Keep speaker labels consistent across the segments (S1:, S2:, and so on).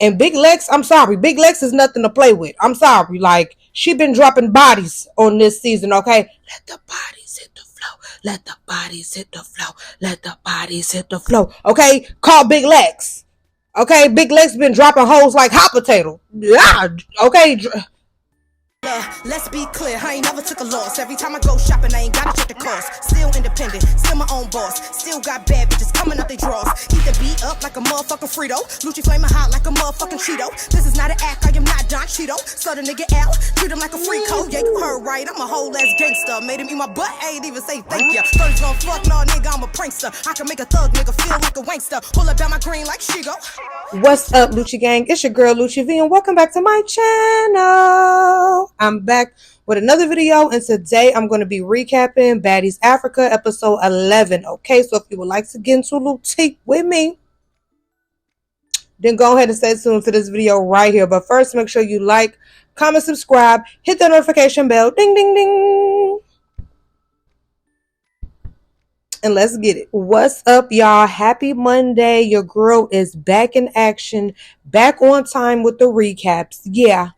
S1: And Big Lex, I'm sorry, Big Lex is nothing to play with. I'm sorry. Like, she been dropping bodies on this season, okay? Let the bodies hit the flow. Let the bodies hit the flow. Let the bodies hit the flow. Okay? Call Big Lex. Okay? Big Lex been dropping hoes like hot potato. Yeah. Okay?
S2: Let's be clear, I ain't never took a loss. Every time I go shopping, I ain't gotta check the cost. Still independent, still my own boss. Still got bad bitches coming up they draws. Keep the beat up like a motherfucking Frito. Lucci flaming hot like a motherfucking Cheeto. This is not an act, I am not Don Cheeto. So the nigga L, treat him like a free code. Yeah, you heard right, I'm a whole ass gangster. Made him eat my butt, I ain't even say thank ya. First gon' fuck, no nigga, I'm a prankster. I can make a thug nigga feel like a wankster. Pull up down my green like Shigo.
S1: What's up, Lucci Gang? It's your girl, Lucci V, and welcome back to my channel. I'm back with another video, and today I'm going to be recapping Baddies Africa episode 11. Okay, so if you would like to get into a little tea with me, then go ahead and stay tuned to this video right here. But first, make sure you like, comment, subscribe, hit the notification bell, ding, ding, ding. And let's get it. What's up, y'all? Happy Monday. Your girl is back in action, back on time with the recaps. Yeah,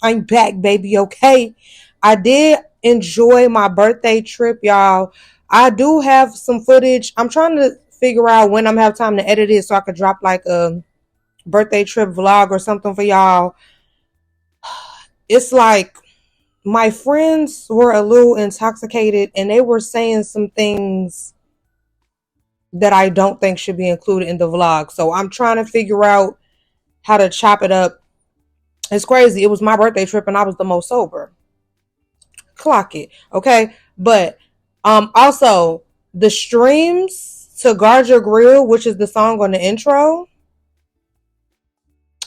S1: I'm back, baby. Okay. I did enjoy my birthday trip, y'all. I do have some footage. I'm trying to figure out when I'm gonna have time to edit it so I could drop like a birthday trip vlog or something for y'all. It's like my friends were a little intoxicated and they were saying some things that I don't think should be included in the vlog. So I'm trying to figure out how to chop it up. It's crazy. It was my birthday trip and I was the most sober. Clock it. Okay. But also the streams to Guard Your Grill, which is the song on the intro.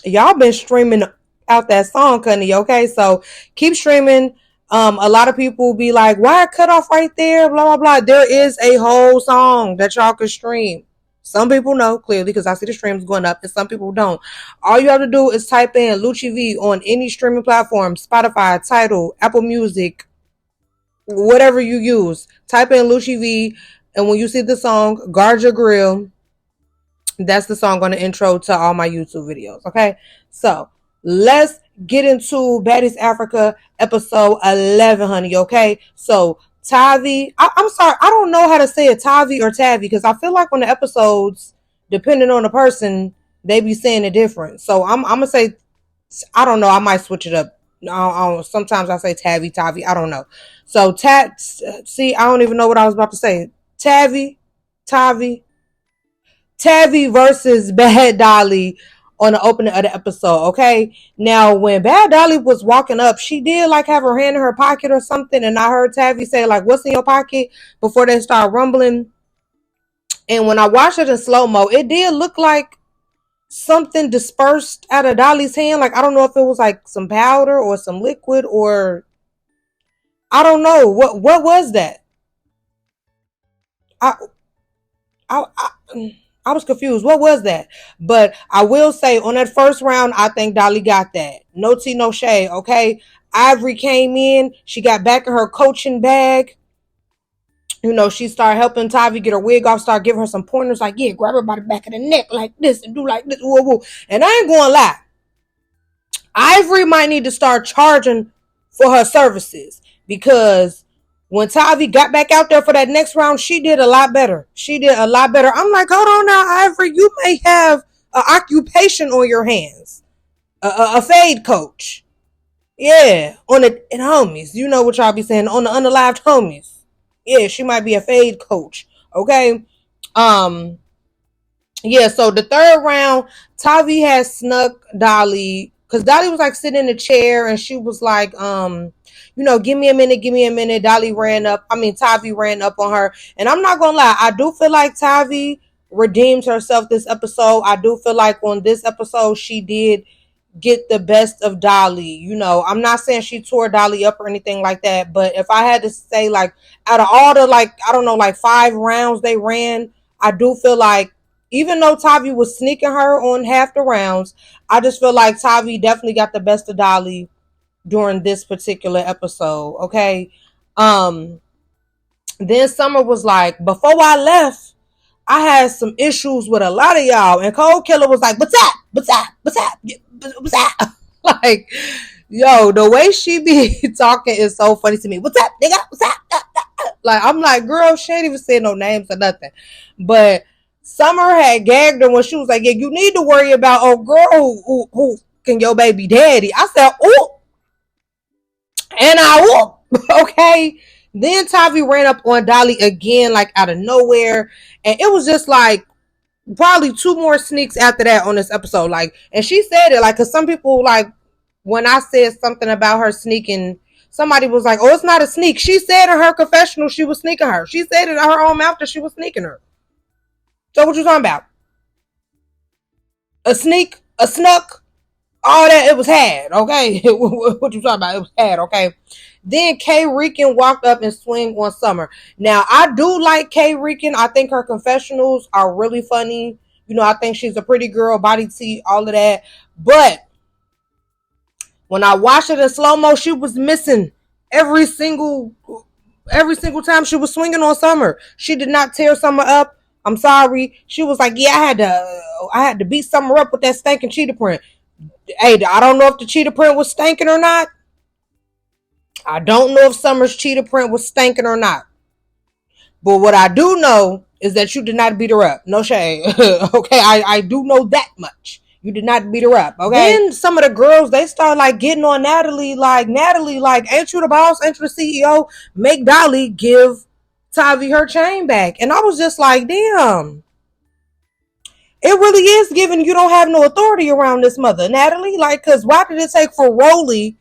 S1: Y'all been streaming out that song, honey. Okay, so keep streaming. A lot of people will be like, why cut off right there, blah blah blah. There is a whole song that y'all can stream. Some people know clearly because I see the streams going up, and some people don't. All you have to do is type in Lucci V on any streaming platform, Spotify, Tidal, Apple Music, whatever you use. Type in Lucci V, and when you see the song Guard Your Grill, that's the song on the intro to all my YouTube videos. Okay, so let's get into Baddies Africa episode 11, honey. Okay, so Tavi, I'm sorry, I don't know how to say it, Tavi or Tavi, because I feel like on the episodes, depending on the person, they be saying it different. So I'm gonna say, I don't know, I might switch it up. Sometimes I say Tavi, I don't know. So see, I don't even know what I was about to say. Tavi versus Bad Dolly on the opening of the episode. Okay, now when Bad Dolly was walking up, she did like have her hand in her pocket or something, and I heard Tavi say like, what's in your pocket, before they start rumbling. And when I watched it in slow-mo, it did look like something dispersed out of Dolly's hand. Like, I don't know if it was like some powder or some liquid, or I don't know what was that. I was confused. What was that? But I will say on that first round, I think Dolly got that. No tea, no shade. Okay. Ivory came in. She got back in her coaching bag. You know, she started helping Tavi get her wig off, start giving her some pointers like, yeah, grab her by the back of the neck like this and do like this. Woo, woo. And I ain't going to lie. Ivory might need to start charging for her services, because when Tavi got back out there for that next round, she did a lot better. I'm like, hold on now, Ivory, you may have an occupation on your hands. A fade coach. Yeah, in homies. You know what y'all be saying, on the unalived homies. Yeah, she might be a fade coach. Okay. Yeah, so the third round, Tavi had snuck Dolly, because Dolly was like sitting in a chair and she was like, you know, give me a minute. Tavi ran up on her. And I'm not gonna lie, I do feel like Tavi redeemed herself this episode. I do feel like on this episode she did get the best of Dolly. You know, I'm not saying she tore Dolly up or anything like that, but if I had to say, like, out of all the, like, I don't know, like 5 rounds they ran, I do feel like, even though Tavi was sneaking her on half the rounds, I just feel like Tavi definitely got the best of Dolly during this particular episode. Okay. Then Summer was like, before I left, I had some issues with a lot of y'all. And Cold Killer was like, what's that? What's that? What's that? What's that? Like, yo, the way she be talking is so funny to me. What's up, nigga? What's up? Like, I'm like, girl, she ain't even saying no names or nothing. But Summer had gagged her when she was like, yeah, you need to worry about, oh, girl, who can your baby daddy? I said, oh, and I whoop. Okay. Then Tavi ran up on Dolly again, like out of nowhere. And it was just like probably two more sneaks after that on this episode. Like, and she said it, like, because some people, like, when I said something about her sneaking, somebody was like, oh, it's not a sneak. She said in her confessional she was sneaking her. She said it in her own mouth that she was sneaking her. So what you talking about? A sneak? A snuck? All that, it was had, okay? What you talking about? It was had, okay? Then K Rican walked up and swing on Summer. Now, I do like K Rican. I think her confessionals are really funny. You know, I think she's a pretty girl, body T, all of that. But when I watched it in slow-mo, she was missing every single time she was swinging on Summer. She did not tear Summer up. I'm sorry. She was like, yeah, I had to beat Summer up with that stinking cheetah print. Hey, I don't know if the cheetah print was stinking or not. I don't know if Summer's cheetah print was stinking or not. But what I do know is that you did not beat her up. No shade. Okay, I do know that much. You did not beat her up, okay? Then some of the girls, they start like getting on Natalie, like, ain't you the boss? Ain't you the CEO? Make Dolly give Tavi her chain back. And I was just like, damn. It really is giving you don't have no authority around this mother, Natalie. Like, because why did it take for Rolly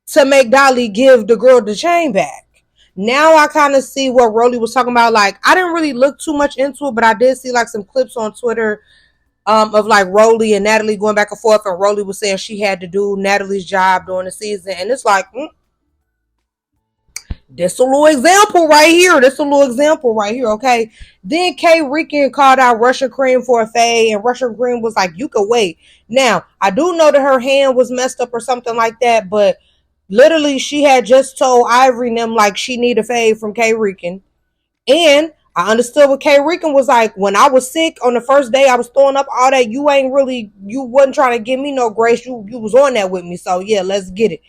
S1: to make Dolly give the girl the chain back? Now I kind of see what Rolly was talking about. Like, I didn't really look too much into it, but I did see like some clips on Twitter of like Rolly and Natalie going back and forth, and Rolly was saying she had to do Natalie's job during the season, and it's like, this a little example right here. Okay. Then K Rican called out Russian Cream for a fade, and Russian Cream was like, you could wait. Now, I do know that her hand was messed up or something like that, but literally she had just told Ivory and them like she need a fade from K Rican. And I understood what K Rican was like. When I was sick on the first day, I was throwing up all that. You wasn't trying to give me no grace. You was on that with me. So yeah, let's get it.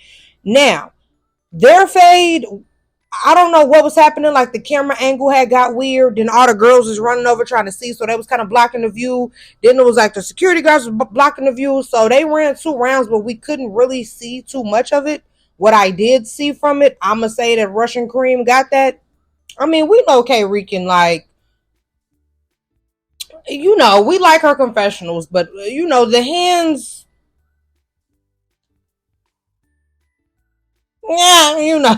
S1: Now, their fade, I don't know what was happening. Like the camera angle had got weird. Then all the girls was running over trying to see. So they was kind of blocking the view. Then it was like the security guards was blocking the view. So they ran 2 rounds, but we couldn't really see too much of it. What I did see from it, I'm going to say that Russian Cream got that. I mean, we know K Rican, like, you know, we like her confessionals, but, you know, the hands, yeah, you know,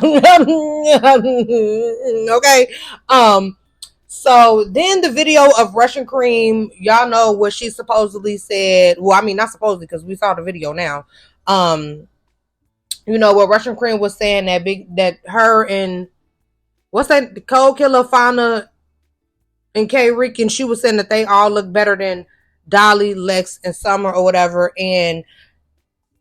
S1: okay. So then the video of Russian Cream, y'all know what she supposedly said. Well, I mean, not supposedly, because we saw the video now. You know what Russian Cream was saying, that her and what's that? The Cold Killer, Fonda, and K Rican, she was saying that they all look better than Dolly, Lex, and Summer or whatever. And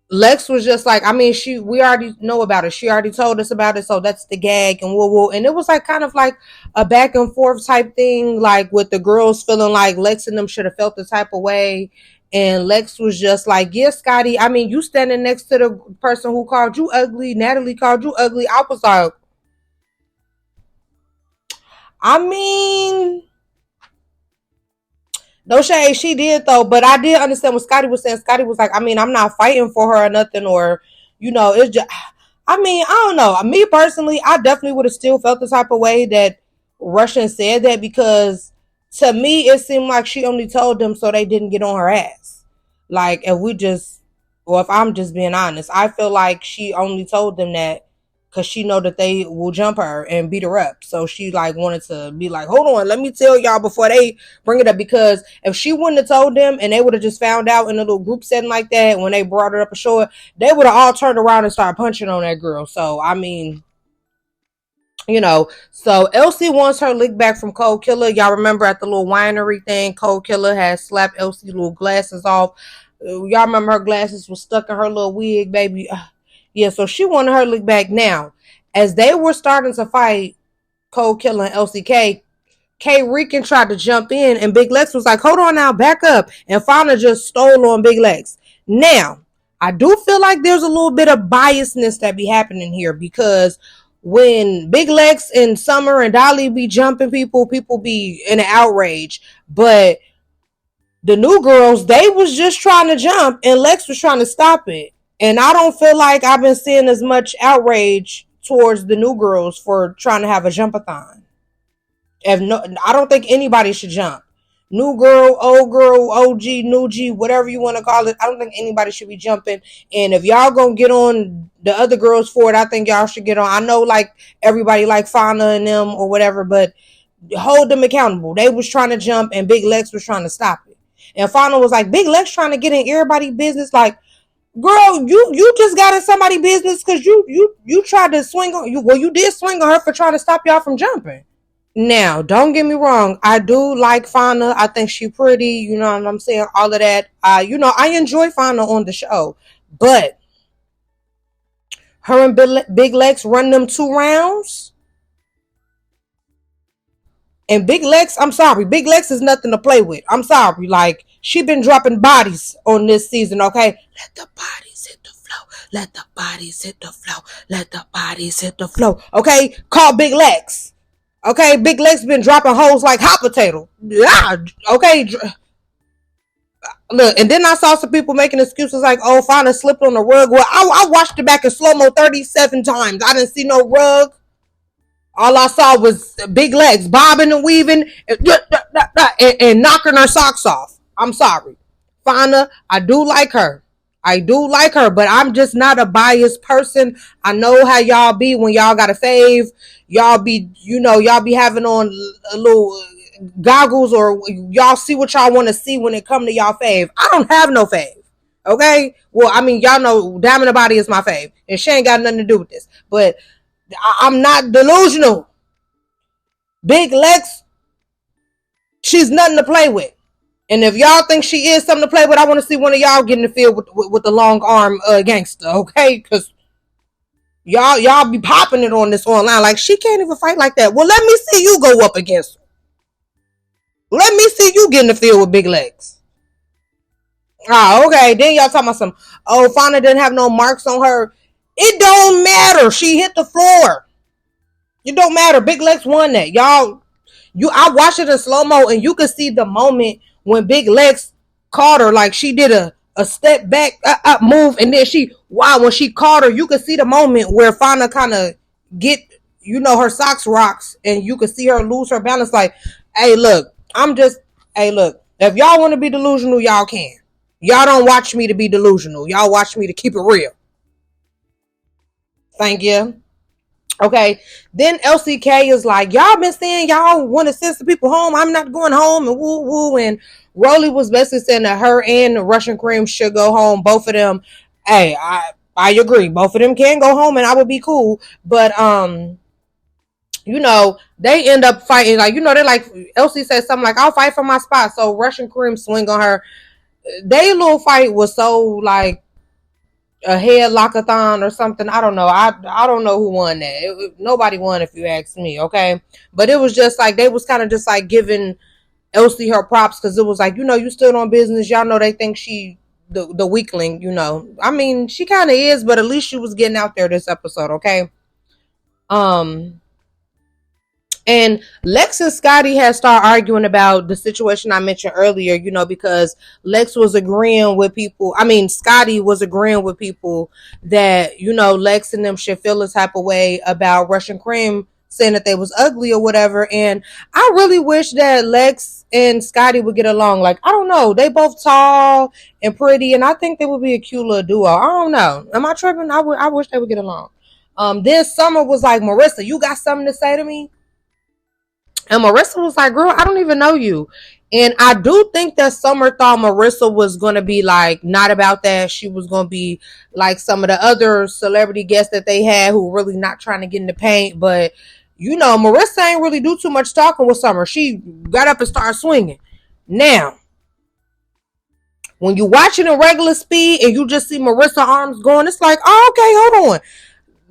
S1: Lex was just like, I mean, we already know about it. She already told us about it, so that's the gag and woo. And it was like kind of like a back and forth type thing, like with the girls feeling like Lex and them should have felt the type of way. And Lex was just like, yeah, Scotty, I mean, you standing next to the person who called you ugly. Natalie called you ugly. I was like, I mean, no shade, she did though, but I did understand what Scotty was saying. Scotty was like, I mean, I'm not fighting for her or nothing, or, you know, it's just, I mean, I don't know. Me personally, I definitely would have still felt the type of way that Russian said that, because to me, it seemed like she only told them so they didn't get on her ass. Like, if I'm just being honest, I feel like she only told them that because she know that they will jump her and beat her up. So she like wanted to be like, hold on, let me tell y'all before they bring it up. Because if she wouldn't have told them and they would have just found out in a little group setting like that when they brought her up a shore, they would have all turned around and started punching on that girl. So, I mean, you know, so Elsie wants her lick back from Cold Killer. Y'all remember at the little winery thing, Cold Killer had slapped Elsie's little glasses off. Y'all remember her glasses was stuck in her little wig, baby. Yeah, so she wanted her lick back. Now, as they were starting to fight Cold Killer and LCK, K Rican tried to jump in, and Big Lex was like, hold on now, back up. And Fonda just stole on Big Lex. Now, I do feel like there's a little bit of biasness that be happening here, because when Big Lex and Summer and Dolly be jumping people be in an outrage. But the new girls, they was just trying to jump, and Lex was trying to stop it. And I don't feel like I've been seeing as much outrage towards the new girls for trying to have a jump-a-thon. I don't think anybody should jump. New girl, OG, new G, whatever you want to call it. I don't think anybody should be jumping. And if y'all gonna get on the other girls for it, I think y'all should get on. I know like everybody like Fonda and them or whatever, but hold them accountable. They was trying to jump and Big Lex was trying to stop it. And Fonda was like, Big Lex trying to get in everybody's business. Like, girl, you just got in somebody's business because you tried to swing on you. Well, you did swing on her for trying to stop y'all from jumping. Now, don't get me wrong. I do like Fonda. I think she pretty. You know what I'm saying? All of that. I enjoy Fonda on the show. But her and Big Lex run them 2 rounds. And Big Lex, I'm sorry. Big Lex is nothing to play with. I'm sorry. Like, she been dropping bodies on this season, okay? Let the bodies hit the flow. Let the bodies hit the flow. Let the bodies hit the flow. Okay? Call Big Lex. Okay, Big Lex been dropping hoes like hot potato. Yeah, okay. Look, and then I saw some people making excuses like, oh, Fonda slipped on the rug. Well, I watched it back in slow-mo 37 times. I didn't see no rug. All I saw was Big Legs bobbing and weaving and knocking her socks off. I'm sorry. Fonda, I do like her. But I'm just not a biased person. I know how y'all be when y'all got a fave. Y'all be having on a little goggles, or y'all see what y'all want to see when it come to y'all fave. I don't have no fave. Okay? Well, I mean, y'all know Diamond the Body is my fave. And she ain't got nothing to do with this. But I'm not delusional. Big Lex, she's nothing to play with. And if y'all think she is something to play with, I want to see one of y'all get in the field with the long arm gangster, okay? Because y'all be popping it on this online like she can't even fight like that. Well, let me see you go up against her. Let me see you get in the field with Big Legs. Oh, okay. Then y'all talking about some, oh, Fonda didn't have no marks on her. It don't matter. She hit the floor. It don't matter. Big Legs won that. I watched it in slow-mo and you could see the moment when Big Legs caught her, like she did a step back move, and then when she caught her, you could see the moment where Fonda kind of get, her socks rocks, and you could see her lose her balance. Like, hey, look, if y'all want to be delusional, y'all can. Y'all don't watch me to be delusional. Y'all watch me to keep it real. Thank you. Okay, then LCK is like, y'all been saying y'all want to send some people home. I'm not going home, and woo woo. And Rolly was basically saying that her and Russian Cream should go home. Both of them. Hey, I agree. Both of them can go home, and I would be cool. But they end up fighting. Like, they're like, LC said something like, I'll fight for my spot. So Russian Cream swing on her. Their little fight was so like a headlockathon or something. I don't know. I don't know who won that. Nobody won, if you ask me. Okay, but it was just like they was kind of just like giving Elsie her props, because it was like, you stood on business. Y'all know they think she the weakling. I mean, she kind of is, but at least she was getting out there this episode. Okay. And Lex and Scotty had started arguing about the situation I mentioned earlier, because Lex was agreeing with people. I mean, Scotty was agreeing with people that, Lex and them should feel this type of way about Russian Cream saying that they was ugly or whatever. And I really wish that Lex and Scotty would get along. Like, I don't know. They both tall and pretty, and I think they would be a cute little duo. I don't know. Am I tripping? I wish they would get along. Then Summer was like, Marissa, you got something to say to me? And Marissa was like, girl, I don't even know you. And I do think that Summer thought Marissa was going to be like, not about that. She was going to be like some of the other celebrity guests that they had who were really not trying to get in the paint. But, Marissa ain't really do too much talking with Summer. She got up and started swinging. Now, when you watch it in regular speed and you just see Marissa's arms going, it's like, oh, okay, hold on.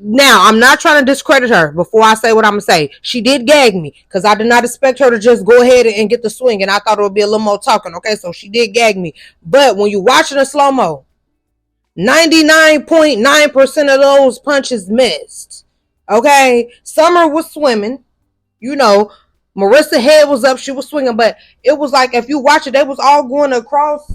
S1: Now, I'm not trying to discredit her before I say what I'm going to say. She did gag me because I did not expect her to just go ahead and get the swing, and I thought it would be a little more talking. Okay, so she did gag me. But when you watch it in slow-mo, 99.9% of those punches missed. Okay, Summer was swimming. You know, Marissa head was up. She was swinging, but it was like if you watch it, they was all going across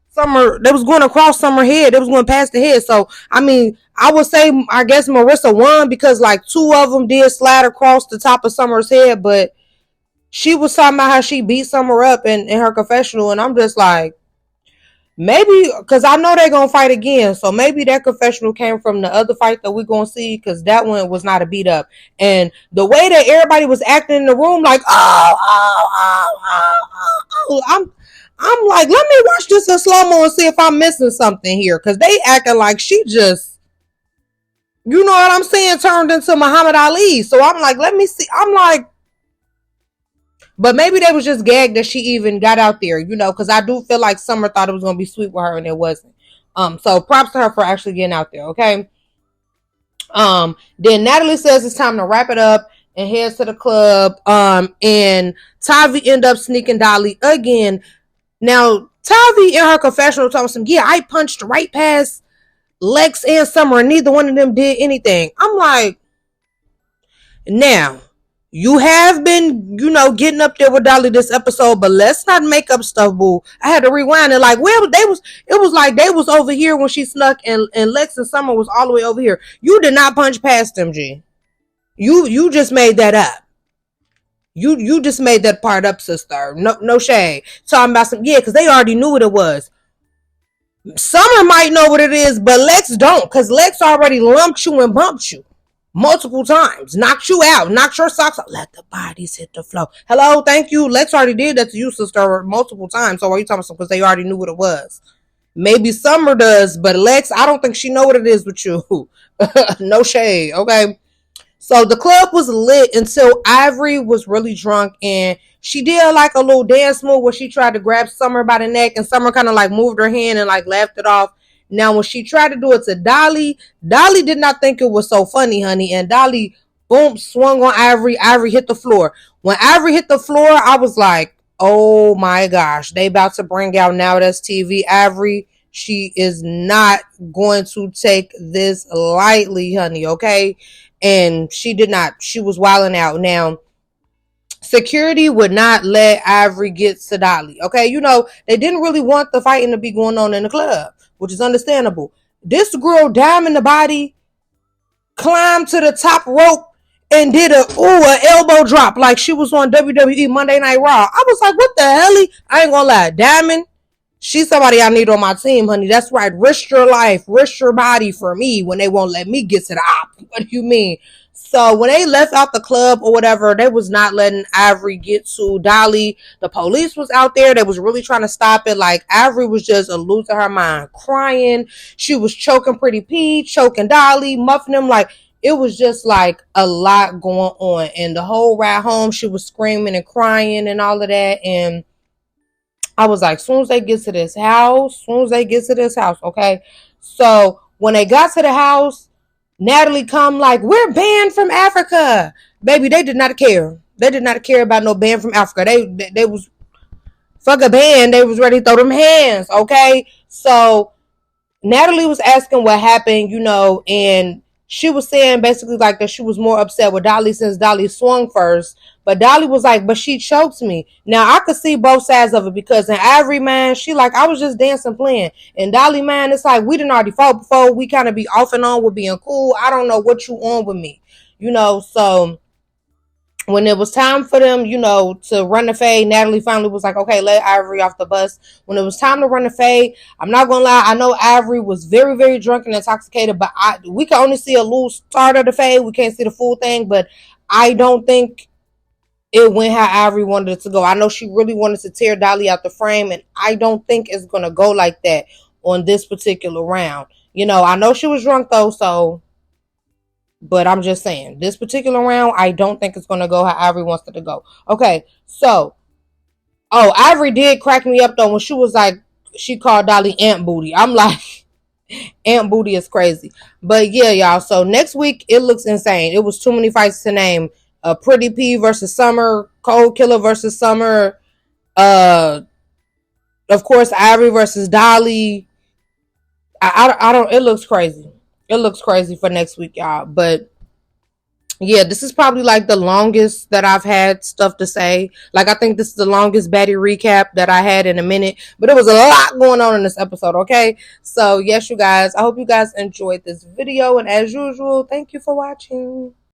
S1: Summer. They was going across Summer head. They was going past the head. So I mean, I would say I guess Marissa won because like two of them did slide across the top of Summer's head, but she was talking about how she beat Summer up in her confessional, and I'm just like, maybe because I know they're gonna fight again, so maybe that confessional came from the other fight that we're gonna see, because that one was not a beat up. And the way that everybody was acting in the room, like, I'm like, let me watch this in slow mo and see if I'm missing something here, because they acting like she just, you know what I'm saying, turned into Muhammad Ali. So I'm like, let me see. I'm like, but maybe they was just gagged that she even got out there, you know, because I do feel like Summer thought it was gonna be sweet with her and it wasn't. So props to her for actually getting out there, okay? Then Natalie says it's time to wrap it up and heads to the club. And Tavi end up sneaking Dolly again. Now, Tavi in her confessional told some, yeah, I punched right past Lex and Summer and neither one of them did anything. I'm like, now, you have been, you know, getting up there with Dolly this episode, but let's not make up stuff, boo. I had to rewind it. Like, well, it was like they was over here when she snuck, and Lex and Summer was all the way over here. You did not punch past them, G. You just made that up. You just made that part up, sister. No shade. Talking about some, yeah, because they already knew what it was. Summer might know what it is, but Lex don't, because Lex already lumped you and bumped you multiple times, knocked you out, knocked your socks out, let the bodies hit the floor. Hello, thank you. Lex already did that to you, sister, multiple times. So why are you talking about? Because they already knew what it was. Maybe Summer does, but Lex, I don't think she know what it is with you. No shade, okay? So the club was lit until Ivory was really drunk, and she did like a little dance move where she tried to grab Summer by the neck, and Summer kind of like moved her hand and like laughed it off. Now, when she tried to do it to Dolly, Dolly did not think it was so funny, honey. And Dolly, boom, swung on Ivory. Ivory hit the floor. When Ivory hit the floor, I was like, oh my gosh, they about to bring out Now That's TV. Ivory, she is not going to take this lightly, honey, okay? And she did not. She was wilding out. Now, security would not let Ivory get to Dolly, okay? You know, they didn't really want the fighting to be going on in the club, which is understandable. This girl, Diamond the Body, climbed to the top rope and did a elbow drop like she was on WWE Monday Night Raw. I was like, what the hell? I ain't gonna lie. Diamond, she's somebody I need on my team, honey. That's right. Risk your life, risk your body for me when they won't let me get to the op. What do you mean? So when they left out the club or whatever, they was not letting Ivory get to Dolly. The police was out there. They was really trying to stop it. Like, Ivory was just losing her mind, crying. She was choking Pretty P, choking Dolly, muffing them. Like, it was just like a lot going on. And the whole ride home, she was screaming and crying and all of that. And I was like, soon as they get to this house, okay? So when they got to the house, Natalie come like, we're banned from Africa. Baby, they did not care. They did not care about no ban from Africa. They was fuck a ban. They was ready to throw them hands, okay? So Natalie was asking what happened, you know, and she was saying basically like that she was more upset with Dolly since Dolly swung first. But Dolly was like, but she choked me. Now, I could see both sides of it, because in Ivory, man, she like, I was just dancing, playing. And Dolly, man, it's like, we didn't already fought before. We kind of be off and on with being cool. I don't know what you on with me, you know. So when it was time for them, you know, to run the fade, Natalie finally was like, okay, let Ivory off the bus. When it was time to run the fade, I'm not going to lie, I know Ivory was very, very drunk and intoxicated, but we can only see a little start of the fade. We can't see the full thing, but I don't think it went how Ivory wanted it to go. I know she really wanted to tear Dolly out the frame, and I don't think it's going to go like that on this particular round. You know, I know she was drunk, though, so... But I'm just saying, this particular round, I don't think it's going to go how Ivory wants it to go. Okay, so... Oh, Ivory did crack me up, though, when she was like... She called Dolly Ant Booty. I'm like... Ant Booty is crazy. But yeah, y'all. So next week it looks insane. It was too many fights to name. Pretty P versus Summer, Cold Killer versus Summer. Uh, of course, Ivory versus Dolly. I don't. It looks crazy. It looks crazy for next week, y'all. But yeah, this is probably like the longest that I've had stuff to say. Like, I think this is the longest Baddie recap that I had in a minute. But it was a lot going on in this episode, okay? So, yes, you guys. I hope you guys enjoyed this video. And as usual, thank you for watching.